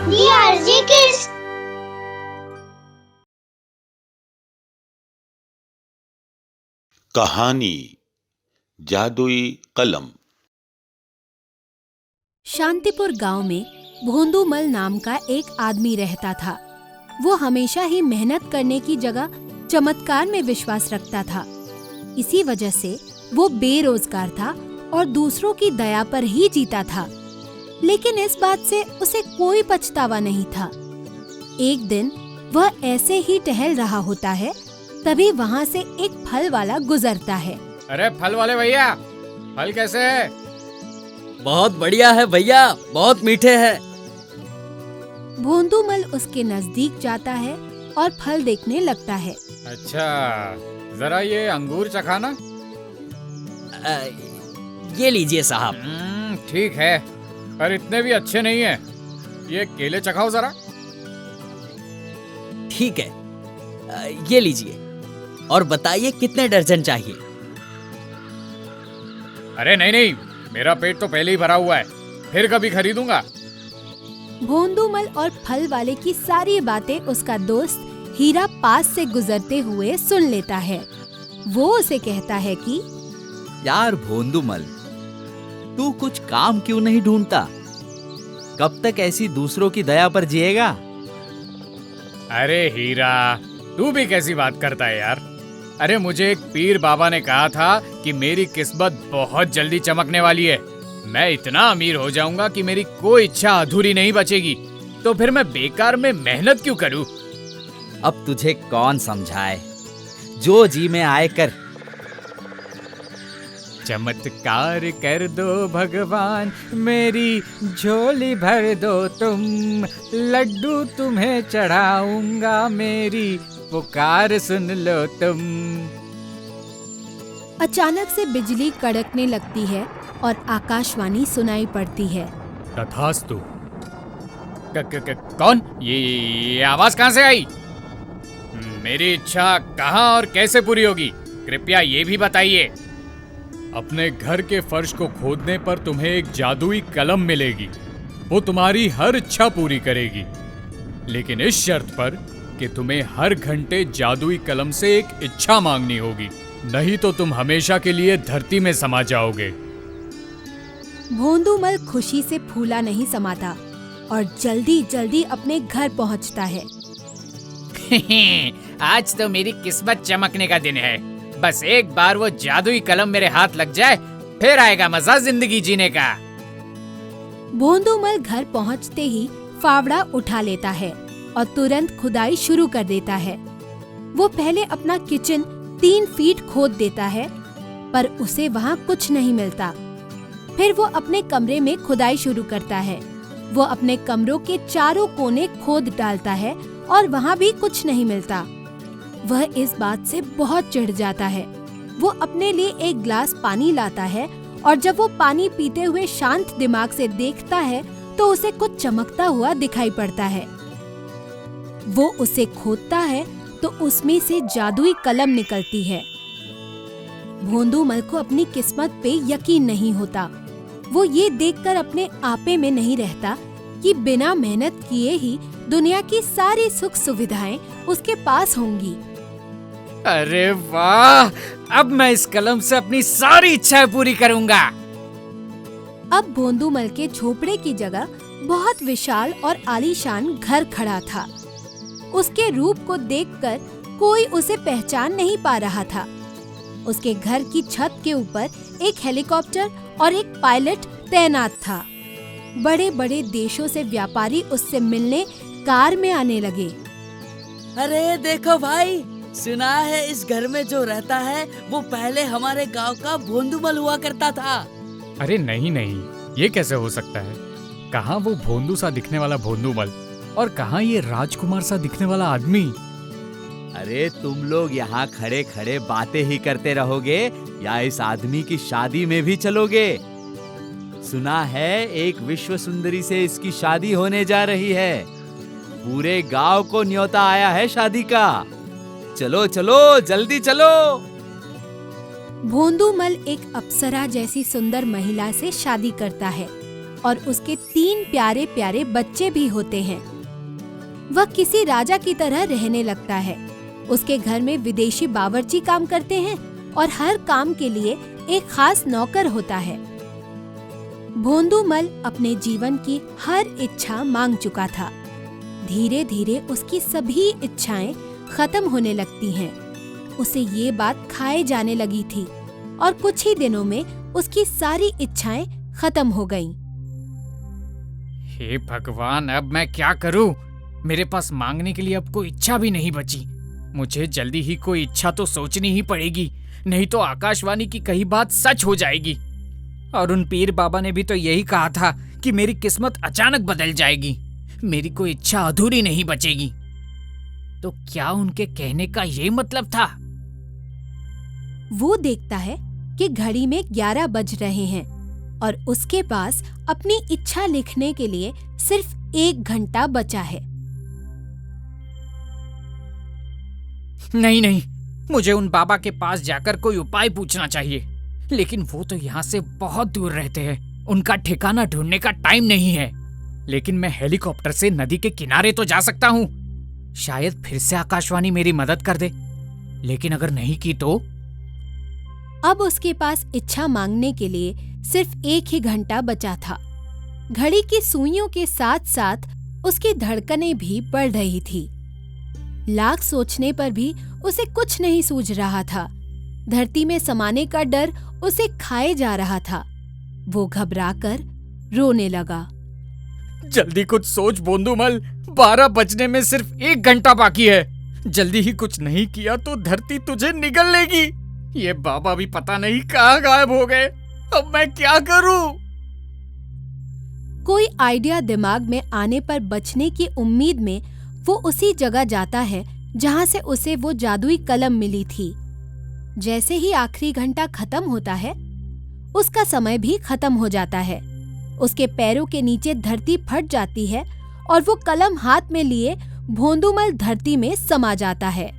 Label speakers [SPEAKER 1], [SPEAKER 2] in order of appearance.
[SPEAKER 1] DRG Kids।
[SPEAKER 2] कहानी जादुई कलम।
[SPEAKER 3] शांतिपुर गांव में भोंदूमल नाम का एक आदमी रहता था। वो हमेशा ही मेहनत करने की जगह चमत्कार में विश्वास रखता था। इसी वजह से वो बेरोजगार था और दूसरों की दया पर ही जीता था। लेकिन इस बात से उसे कोई पछतावा नहीं था। एक दिन वह ऐसे ही टहल रहा होता है, तभी वहाँ से एक फल वाला गुजरता है।
[SPEAKER 4] अरे फल वाले भैया, फल कैसे है?
[SPEAKER 5] बहुत बढ़िया है भैया, बहुत मीठे हैं।
[SPEAKER 3] भोंदूमल उसके नजदीक जाता है और फल देखने लगता है।
[SPEAKER 4] अच्छा, जरा ये अंगूर चखाना।
[SPEAKER 5] ये लीजिए साहब।
[SPEAKER 4] ठीक है, पर इतने भी अच्छे नहीं हैं। ये केले चखाओ जरा।
[SPEAKER 5] ठीक है, ये लीजिए और बताइए कितने दर्जन चाहिए?
[SPEAKER 4] अरे नहीं, मेरा पेट तो पहले ही भरा हुआ है, फिर कभी खरीदूंगा।
[SPEAKER 3] भोंदूमल और फल वाले की सारी बातें उसका दोस्त हीरा पास से गुजरते हुए सुन लेता है। वो उसे कहता है कि
[SPEAKER 6] यार भोंदूमल, तू कुछ काम क्यों नहीं ढूंढता? कब तक ऐसी दूसरों की दया पर जिएगा?
[SPEAKER 4] अरे हीरा, तू भी कैसी बात करता है यार। अरे मुझे एक पीर बाबा ने कहा था कि मेरी किस्मत बहुत जल्दी चमकने वाली है। मैं इतना अमीर हो जाऊंगा कि मेरी कोई इच्छा अधूरी नहीं बचेगी। तो फिर मैं बेकार में मेहनत क्यों करूं?
[SPEAKER 6] अब तुझे कौन समझाए, जो जी में आए कर।
[SPEAKER 4] चमत्कार कर दो भगवान, मेरी झोली भर दो तुम। लड्डू तुम्हें चढ़ाऊंगा, मेरी पुकार सुन लो तुम।
[SPEAKER 3] अचानक से बिजली कड़कने लगती है और आकाशवाणी सुनाई पड़ती है।
[SPEAKER 4] तथास्तु। कौन? ये आवाज कहाँ से आई? मेरी इच्छा कहाँ और कैसे पूरी होगी, कृपया ये भी बताइए। अपने घर के फर्श को खोदने पर तुम्हें एक जादुई कलम मिलेगी। वो तुम्हारी हर इच्छा पूरी करेगी, लेकिन इस शर्त पर कि तुम्हें हर घंटे जादुई कलम से एक इच्छा मांगनी होगी, नहीं तो तुम हमेशा के लिए धरती में समा जाओगे।
[SPEAKER 3] भोंदूमल खुशी से फूला नहीं समाता और जल्दी जल्दी अपने घर पहुंचता है।
[SPEAKER 4] आज तो मेरी किस्मत चमकने का दिन है। बस एक बार वो जादुई कलम मेरे हाथ लग जाए, फिर आएगा मजा जिंदगी जीने का।
[SPEAKER 3] भोंदूमल घर पहुंचते ही फावड़ा उठा लेता है और तुरंत खुदाई शुरू कर देता है। वो पहले अपना किचन 3 फीट खोद देता है, पर उसे वहाँ कुछ नहीं मिलता। फिर वो अपने कमरे में खुदाई शुरू करता है। वो अपने कमरों के चारों कोने खोद डालता है और वहाँ भी कुछ नहीं मिलता। वह इस बात से बहुत चिढ़ जाता है। वो अपने लिए एक गिलास पानी लाता है और जब वो पानी पीते हुए शांत दिमाग से देखता है तो उसे कुछ चमकता हुआ दिखाई पड़ता है। वो उसे खोदता है तो उसमें से जादुई कलम निकलती है। भोंदूमल को अपनी किस्मत पे यकीन नहीं होता। वो ये देखकर अपने आपे में नहीं रहता कि बिना मेहनत किए ही दुनिया की सारी सुख सुविधाएं उसके पास होंगी।
[SPEAKER 4] अरे वाह, अब मैं इस कलम से अपनी सारी इच्छाएं पूरी करूंगा।
[SPEAKER 3] अब भोंदूमल के झोपड़े की जगह बहुत विशाल और आलीशान घर खड़ा था। उसके रूप को देखकर कोई उसे पहचान नहीं पा रहा था। उसके घर की छत के ऊपर एक हेलीकॉप्टर और एक पायलट तैनात था। बड़े बड़े देशों से व्यापारी उससे मिलने कार में आने लगे।
[SPEAKER 5] अरे देखो भाई, सुना है इस घर में जो रहता है वो पहले हमारे गांव का भोंदूमल हुआ करता था।
[SPEAKER 4] अरे नहीं, ये कैसे हो सकता है? कहाँ वो भोंदू सा दिखने वाला भोंदूमल और कहाँ ये राजकुमार सा दिखने वाला आदमी?
[SPEAKER 6] अरे तुम लोग यहाँ खड़े खड़े बातें ही करते रहोगे या इस आदमी की शादी में भी चलोगे? सुना है एक विश्व सुंदरी से इसकी शादी होने जा रही है। पूरे गांव को न्योता आया है शादी का। चलो चलो, जल्दी चलो।
[SPEAKER 3] भोंदूमल एक अप्सरा जैसी सुंदर महिला से शादी करता है। और उसके 3 प्यारे प्यारे बच्चे भी होते हैं। वह किसी राजा की तरह रहने लगता है। उसके घर में विदेशी बावर्ची काम करते हैं और हर काम के लिए एक खास नौकर होता है। भोंदूमल अपने जीवन की हर इच्छा मांग चुका था। धीरे धीरे उसकी सभी इच्छाएं खत्म होने लगती हैं। उसे ये बात खाए जाने लगी थी और कुछ ही दिनों में उसकी सारी इच्छाएं खत्म हो गईं।
[SPEAKER 4] हे भगवान, अब मैं क्या करूं? मेरे पास मांगने के लिए अब कोई इच्छा भी नहीं बची। मुझे जल्दी ही कोई इच्छा तो सोचनी ही पड़ेगी, नहीं तो आकाशवाणी की कही बात सच हो जाएगी। और उन पीर बाबा ने भी तो यही कहा था कि मेरी किस्मत अचानक बदल जाएगी, मेरी कोई इच्छा अधूरी नहीं बचेगी। तो क्या उनके कहने का ये मतलब था?
[SPEAKER 3] वो देखता है कि घड़ी में 11 बज रहे हैं और उसके पास अपनी इच्छा लिखने के लिए सिर्फ 1 घंटा बचा है।
[SPEAKER 4] नहीं नहीं, मुझे उन बाबा के पास जाकर कोई उपाय पूछना चाहिए, लेकिन वो तो यहाँ से बहुत दूर रहते हैं। उनका ठिकाना ढूंढने का टाइम नहीं है। लेकिन मैं हेलीकॉप्टर से नदी के किनारे तो जा सकता हूँ। शायद फिर से आकाशवाणी मेरी मदद कर दे। लेकिन अगर नहीं की तो?
[SPEAKER 3] अब उसके पास इच्छा मांगने के लिए सिर्फ 1 ही घंटा बचा था। घड़ी की सुइयों के साथ साथ उसकी धड़कनें भी बढ़ रही थी। लाख सोचने पर भी उसे कुछ नहीं सूझ रहा था। धरती में समाने का डर उसे खाए जा रहा था। वो घबराकर रोने लगा।
[SPEAKER 4] जल्दी कुछ सोच भोंदूमल, 12 बजने में सिर्फ 1 घंटा बाकी है। जल्दी ही कुछ नहीं किया तो धरती तुझे निगल लेगी। ये बाबा भी पता नहीं कहाँ गायब हो गए। अब मैं क्या करूं?
[SPEAKER 3] कोई आइडिया दिमाग में आने पर बचने की उम्मीद में वो उसी जगह जाता है जहां से उसे वो जादुई कलम मिली थी। जैसे ही आखिरी घंटा खत्म होता है, उसका समय भी खत्म हो जाता है। उसके पैरों के नीचे धरती फट जाती है और वो कलम हाथ में लिए भोंदूमल धरती में समा जाता है।